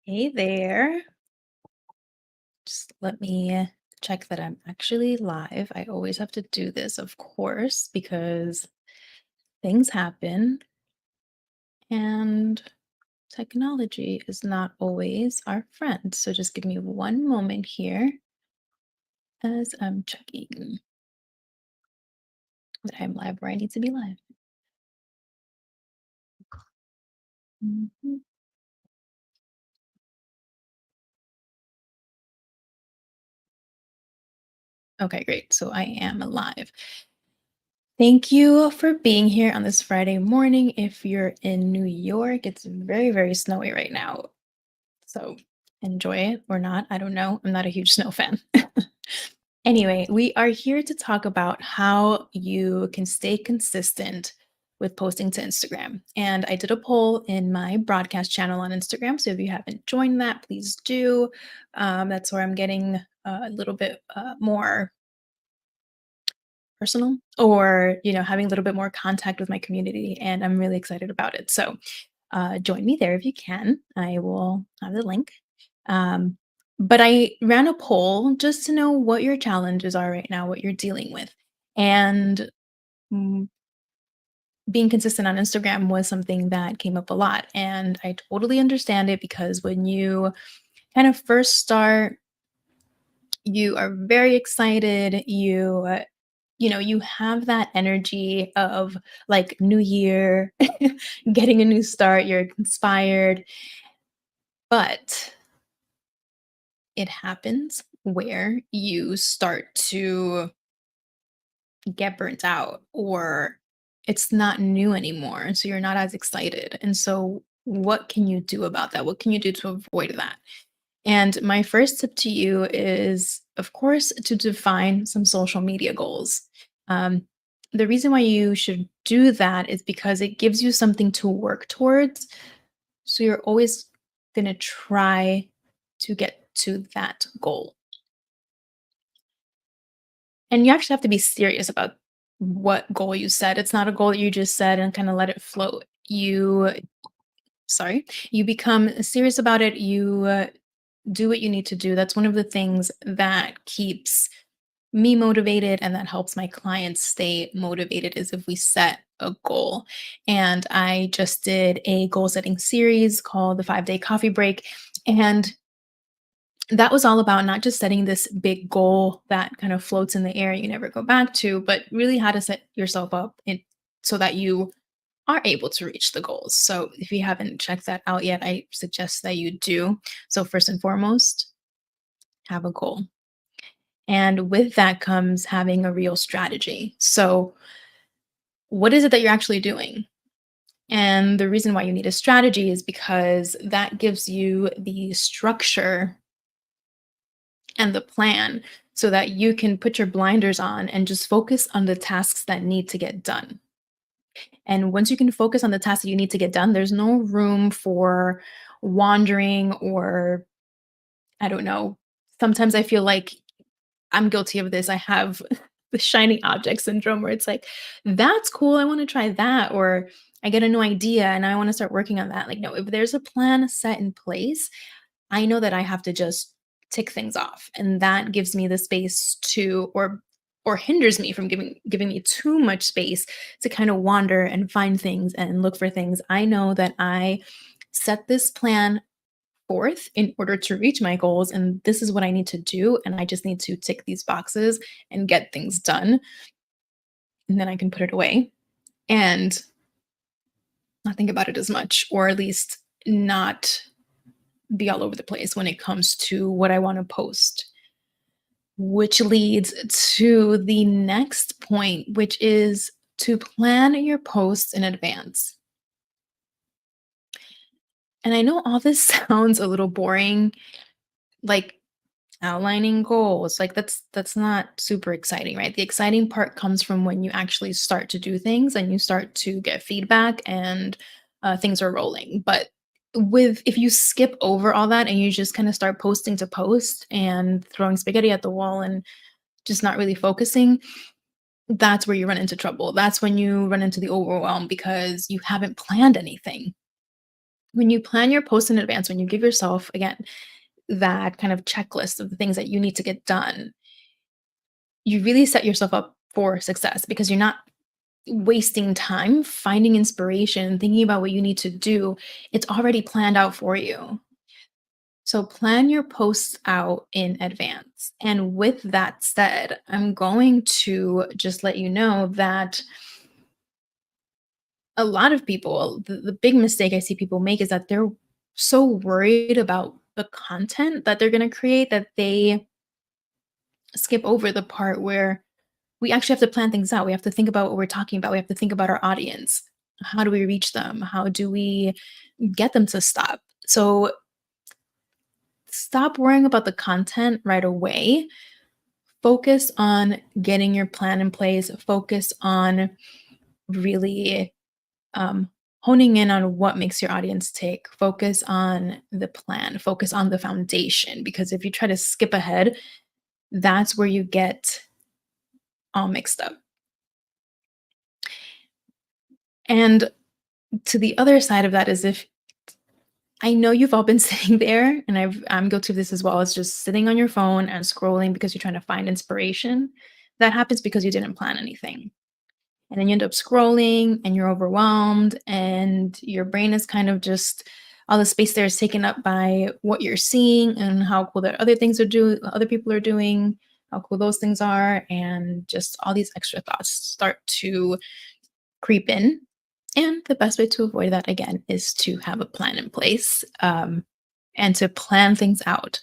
Hey there. Just let me check that I'm actually live. I always have to do this, of course, because things happen and technology is not always our friend. So just give me one moment here as I'm checking that I'm live where I need to be live. Mhm. Okay, great. So I am live. Thank you for being here on this Friday morning. If you're in New York, it's very, very snowy right now. So enjoy it or not. I don't know. I'm not a huge snow fan. Anyway, we are here to talk about how you can stay consistent with posting to Instagram. And I did a poll in my broadcast channel on Instagram. So if you haven't joined that, please do. That's where I'm getting a little bit more personal or having a little bit more contact with my community, and I'm really excited about it. So join me there if you can. I will have the link. um, but I ran a poll just to know what your challenges are right now, what you're dealing with. And mm, being consistent on Instagram was something that came up a lot, and I totally understand it because when you kind of first start, you are very excited. You have that energy of like new year, getting a new start, you're inspired. But it happens where you start to get burnt out, or it's not new anymore. So you're not as excited. And so, what can you do about that? What can you do to avoid that? And my first tip to you is, of course, to define some social media goals. Um, the reason why you should do that is because it gives you something to work towards. So you're always going to try to get to that goal. And you actually have to be serious about what goal you set. It's not a goal that you just set and kind of let it float. You become serious about it. You do what you need to do. That's one of the things that keeps me motivated and that helps my clients stay motivated is if we set a goal. And I just did a goal setting series called the 5-day coffee break. And that was all about not just setting this big goal that kind of floats in the air you never go back to, but really how to set yourself up so that you are able to reach the goals. So if you haven't checked that out yet, I suggest that you do. So first and foremost, have a goal. And with that comes having a real strategy. So what is it that you're actually doing? And the reason why you need a strategy is because that gives you the structure and the plan so that you can put your blinders on and just focus on the tasks that need to get done. And once you can focus on the tasks that you need to get done, there's no room for wandering or, I don't know. Sometimes I feel like I'm guilty of this. I have the shiny object syndrome where it's like, that's cool. I want to try that. Or I get a new idea and I want to start working on that. Like, no, if there's a plan set in place, I know that I have to just tick things off. And that gives me the space to, or hinders me from giving me too much space to kind of wander and find things and look for things. I know that I set this plan forth in order to reach my goals, and this is what I need to do, and I just need to tick these boxes and get things done, and then I can put it away and not think about it as much, or at least not be all over the place when it comes to what I want to post. Which leads to the next point, which is to plan your posts in advance. And I know all this sounds a little boring, like outlining goals. Like that's not super exciting, right? The exciting part comes from when you actually start to do things and you start to get feedback and things are rolling. But with if you skip over all that and you just kind of start posting to post and throwing spaghetti at the wall and just not really focusing, that's where you run into trouble. That's when you run into the overwhelm because you haven't planned anything. When you plan your posts in advance, when you give yourself, again, that kind of checklist of the things that you need to get done, you really set yourself up for success because you're not wasting time finding inspiration, thinking about what you need to do. It's already planned out for you. So plan your posts out in advance. And with that said, I'm going to just let you know that a lot of people, the big mistake I see people make is that they're so worried about the content that they're going to create that they skip over the part where we actually have to plan things out. We have to think about what we're talking about. We have to think about our audience. How do we reach them? How do we get them to stop? So stop worrying about the content right away. Focus on getting your plan in place. Focus on really um, honing in on what makes your audience tick. Focus on the plan. Focus on the foundation. Because if you try to skip ahead, that's where you get all mixed up. And to the other side of that is if I know you've all been sitting there, and I'm guilty of this as well, is just sitting on your phone and scrolling because you're trying to find inspiration. That happens because you didn't plan anything. And then you end up scrolling and you're overwhelmed, and your brain is kind of just all the space there is taken up by what you're seeing and how cool that other things are doing, other people are doing, how cool those things are. And just all these extra thoughts start to creep in. And the best way to avoid that, again, is to have a plan in place, and to plan things out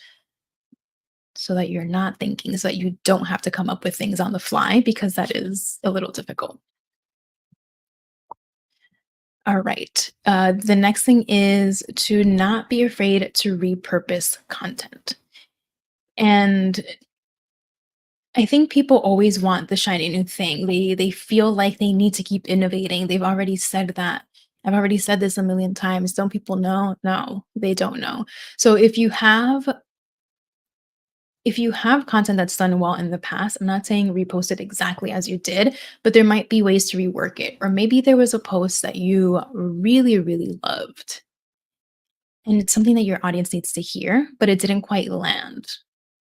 so that you're not thinking, so that you don't have to come up with things on the fly because that is a little difficult. All right. The next thing is to not be afraid to repurpose content. And I think people always want the shiny new thing. They feel like they need to keep innovating. They've already said that. I've already said this a million times. Don't people know? No, they don't know. So if you have content that's done well in the past, I'm not saying repost it exactly as you did, but there might be ways to rework it. Or maybe there was a post that you really, really loved and it's something that your audience needs to hear, but it didn't quite land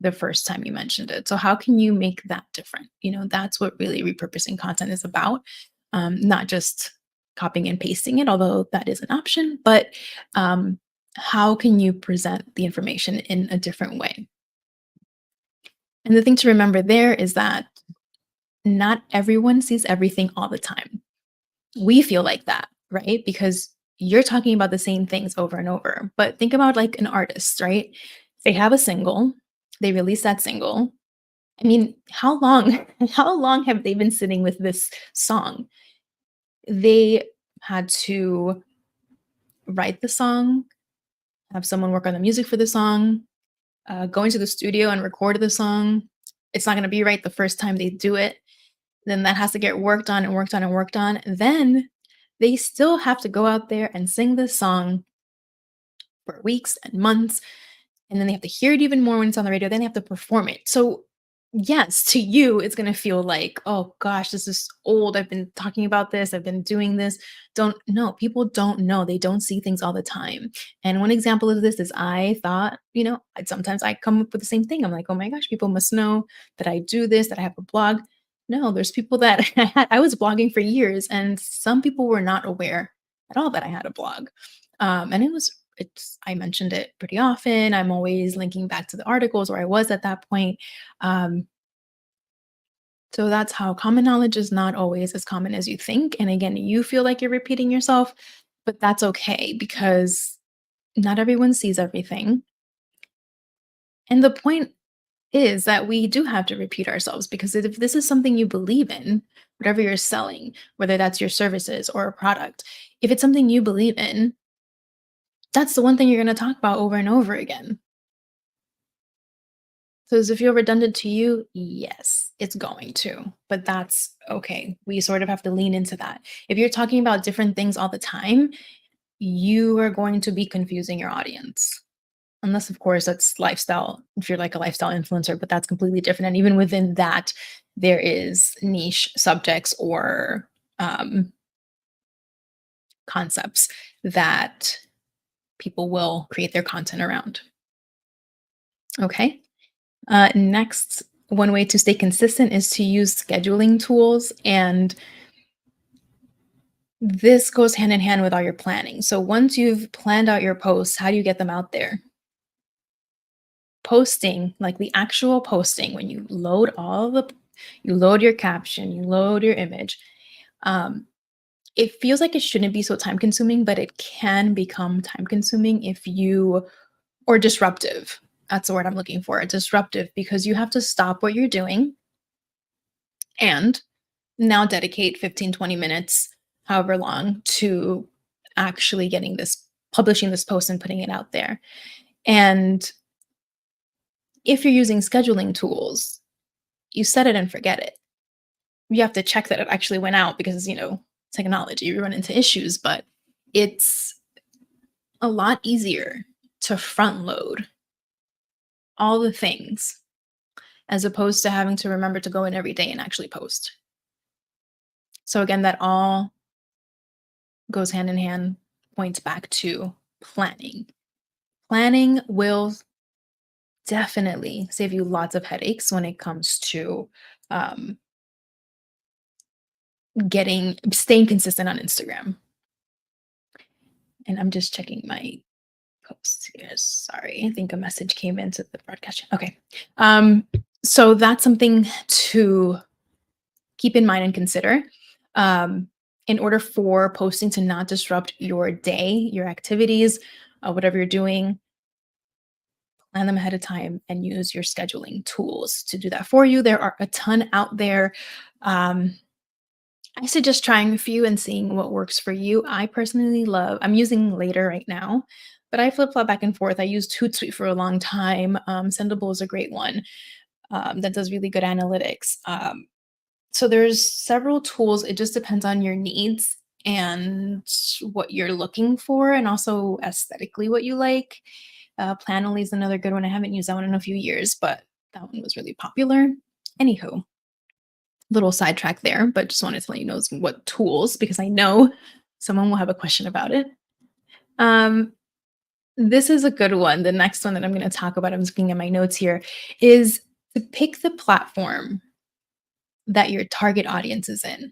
the first time you mentioned it. So how can you make that different? That's what really repurposing content is about. Not just copying and pasting it, although that is an option, but um, how can you present the information in a different way? And the thing to remember there is that not everyone sees everything all the time. We feel like that, right? Because you're talking about the same things over and over. But think about like an artist, right? They have a single, they release that single. I mean, how long how long have they been sitting with this song? They had to write the song, have someone work on the music for the song, go into the studio and record the song. It's not going to be right the first time they do it. Then that has to get worked on and worked on and worked on. And then they still have to go out there and sing this song for weeks and months, and then they have to hear it even more when it's on the radio, then they have to perform it. So, yes, to you, it's gonna feel like, "Oh gosh, this is old. I've been talking about this. I've been doing this." Don't no, people don't know. They don't see things all the time. And one example of this is I thought, sometimes I come up with the same thing. I'm like, "Oh my gosh, people must know that I do this, that I have a blog." No, there's people that I was blogging for years, and some people were not aware at all that I had a blog. And I mentioned it pretty often. I'm always linking back to the articles where I was at that point. Um, so that's how common knowledge is not always as common as you think. And again, you feel like you're repeating yourself, but that's okay because not everyone sees everything. And the point is that we do have to repeat ourselves because if this is something you believe in, whatever you're selling, whether that's your services or a product, if it's something you believe in, that's the one thing you're going to talk about over and over again. So does it feel redundant to you? Yes, it's going to, but that's okay. We sort of have to lean into that. If you're talking about different things all the time, you are going to be confusing your audience. Unless, of course, that's lifestyle, if you're like a lifestyle influencer, but that's completely different. And even within that, there is niche subjects or um, concepts that people will create their content around. Okay. Next, one way to stay consistent is to use scheduling tools. And this goes hand in hand with all your planning. So once you've planned out your posts, how do you get them out there? Posting, like the actual posting, when you load your caption, you load your image. Um, it feels like it shouldn't be so time consuming, but it can become time consuming if you or disruptive. That's the word I'm looking for. Disruptive because you have to stop what you're doing and now dedicate 15, 20 minutes, however long, to actually getting this publishing this post and putting it out there. And if you're using scheduling tools, you set it and forget it. You have to check that it actually went out because, technology, you run into issues, but it's a lot easier to front load all the things as opposed to having to remember to go in every day and actually post. So again, that all goes hand in hand, points back to planning. Planning will definitely save you lots of headaches when it comes to um, getting staying consistent on Instagram. And I'm just checking my posts here. Sorry, I think a message came into the broadcast. Okay, um, so that's something to keep in mind and consider. Um, in order for posting to not disrupt your day, your activities, whatever you're doing, plan them ahead of time and use your scheduling tools to do that for you. There are a ton out there. Um, I suggest trying a few and seeing what works for you. I personally I'm using Later right now, but I flip flop back and forth. I used Hootsuite for a long time. Sendable is a great one that does really good analytics. So there's several tools. It just depends on your needs and what you're looking for, and also aesthetically what you like. Planoly is another good one. I haven't used that one in a few years, but that one was really popular. Anywho, little sidetrack there, but just wanted to let you know what tools, because I know someone will have a question about it. Um, this is a good one. The next one that I'm going to talk about, I'm just looking at my notes here, is to pick the platform that your target audience is in.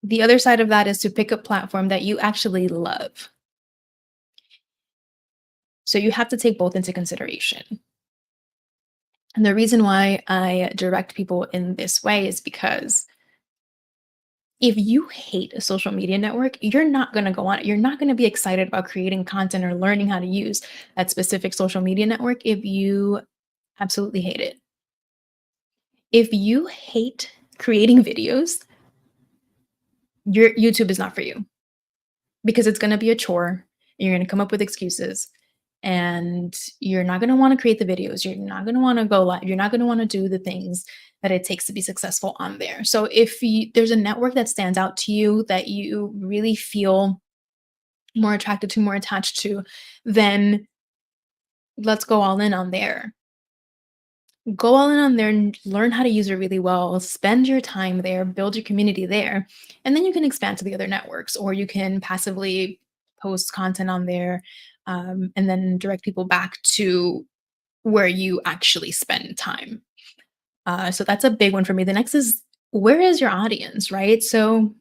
The other side of that is to pick a platform that you actually love. So you have to take both into consideration. And the reason why I direct people in this way is because if you hate a social media network, you're not going to go on it. You're not going to be excited about creating content or learning how to use that specific social media network if you absolutely hate it. If you hate creating videos, your YouTube is not for you because it's going to be a chore. You're going to come up with excuses and you're not going to want to create the videos. You're not going to want to go live. You're not going to want to do the things that it takes to be successful on there. So if there's a network that stands out to you that you really feel more attracted to, more attached to, then let's go all in on there. Go all in on there and learn how to use it really well. Spend your time there, build your community there, and then you can expand to the other networks, or you can passively post content on there and then direct people back to where you actually spend time. So that's a big one for me. The next is, where is your audience, right? So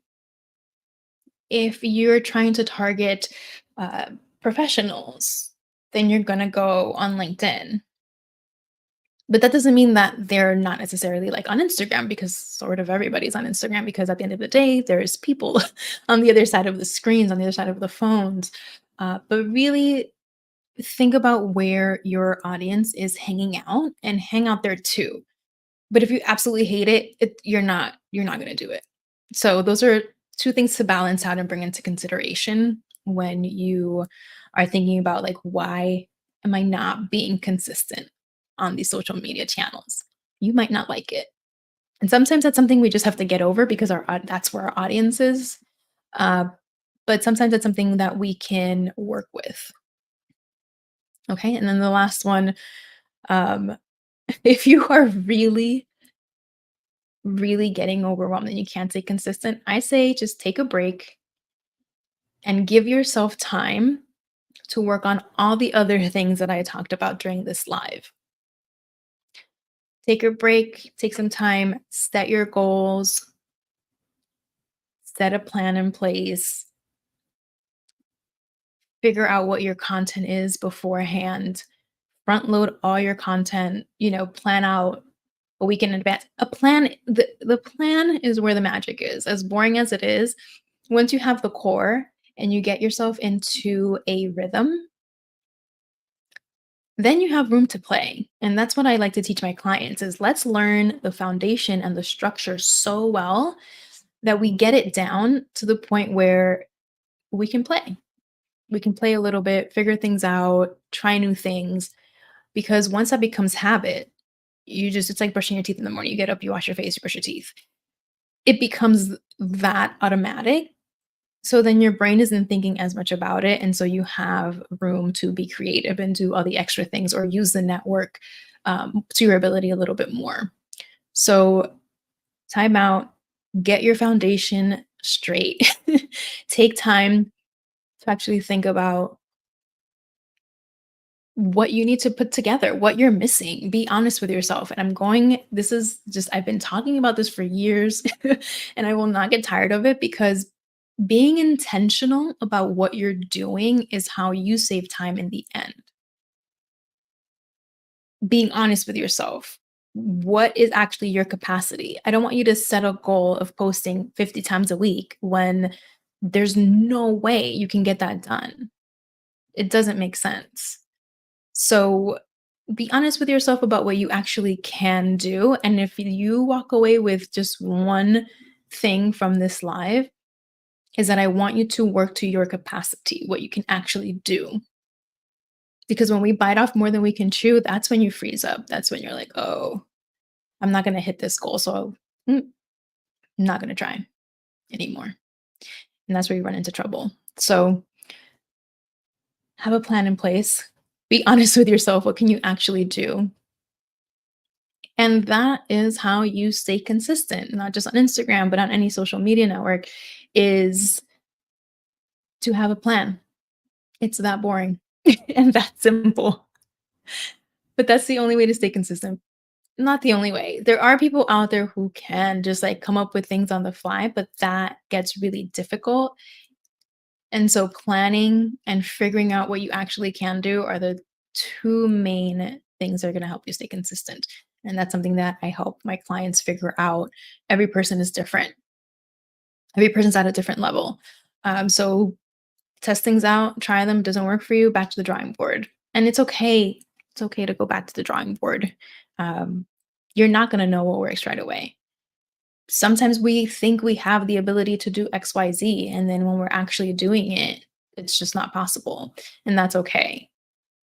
if you're trying to target uh, professionals, then you're going to go on LinkedIn. But that doesn't mean that they're not necessarily like on Instagram, because sort of everybody's on Instagram, because at the end of the day, there's people on the other side of the screens, on the other side of the phones. But really think about where your audience is hanging out and hang out there too. But if you absolutely hate it, you're not going to do it. So those are two things to balance out and bring into consideration when you are thinking about, like, why am I not being consistent on these social media channels? You might not like it. And sometimes that's something we just have to get over because that's where our audience is. Uh, but sometimes it's something that we can work with. Okay. And then the last one, um, if you are really, really getting overwhelmed and you can't stay consistent, I say just take a break, and give yourself time to work on all the other things that I talked about during this live. Take a break, take some time, set your goals, set a plan in place, figure out what your content is beforehand, front load all your content, plan out a week in advance. The plan is where the magic is. As boring as it is, once you have the core and you get yourself into a rhythm, then you have room to play. And that's what I like to teach my clients is let's learn the foundation and the structure so well that we get it down to the point where we can play. We can play a little bit, figure things out, try new things because once that becomes habit, it's like brushing your teeth in the morning. You get up, you wash your face, you brush your teeth. It becomes that automatic. So then your brain isn't thinking as much about it. And so you have room to be creative and do all the extra things or use the network to your ability a little bit more. So time out, get your foundation straight. Take time to actually think about what you need to put together, what you're missing. Be honest with yourself. And this is just, I've been talking about this for years and I will not get tired of it because being intentional about what you're doing is how you save time in the end. Being honest with yourself. What is actually your capacity? I don't want you to set a goal of posting 50 times a week when there's no way you can get that done. It doesn't make sense. So be honest with yourself about what you actually can do. And if you walk away with just one thing from this live, is that I want you to work to your capacity, what you can actually do. Because when we bite off more than we can chew, that's when you freeze up. That's when you're like, oh, I'm not going to hit this goal. So I'm not going to try anymore. And that's where you run into trouble. So have a plan in place. Be honest with yourself. What can you actually do? And that is how you stay consistent, not just on Instagram, but on any social media network, is to have a plan. It's that boring and that simple. But that's the only way to stay consistent. Not the only way. There are people out there who can just like come up with things on the fly, but that gets really difficult. And so planning and figuring out what you actually can do are the two main things that are going to help you stay consistent. And that's something that I help my clients figure out. Every person is different. Every person's at a different level. So test things out, try them. Doesn't work for you, back to the drawing board. And it's okay. It's okay to go back to the drawing board. Um, you're not going to know what works right away. Sometimes we think we have the ability to do XYZ, and then when we're actually doing it, it's just not possible. And that's okay.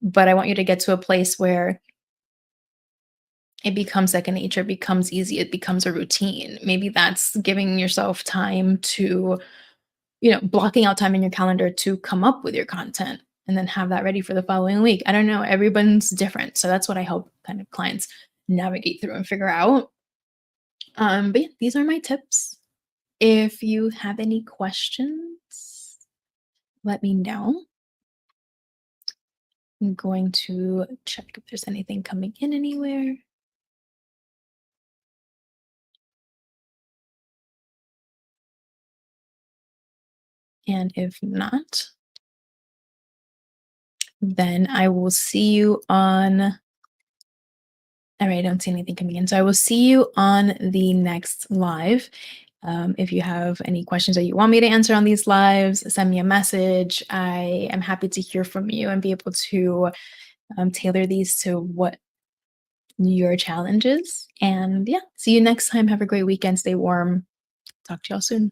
But I want you to get to a place where it becomes second nature, it becomes easy, it becomes a routine. Maybe that's giving yourself time to, blocking out time in your calendar to come up with your content and then have that ready for the following week. I don't know. Everyone's different. So that's what I help kind of clients navigate through and figure out. But yeah, these are my tips. If you have any questions, let me know. I'm going to check if there's anything coming in anywhere. And if not, then I will see you on. All right, I don't see anything coming in. So I will see you on the next live. If you have any questions that you want me to answer on these lives, send me a message. I am happy to hear from you and be able to tailor these to what your challenge is. And yeah, see you next time. Have a great weekend. Stay warm. Talk to y'all soon.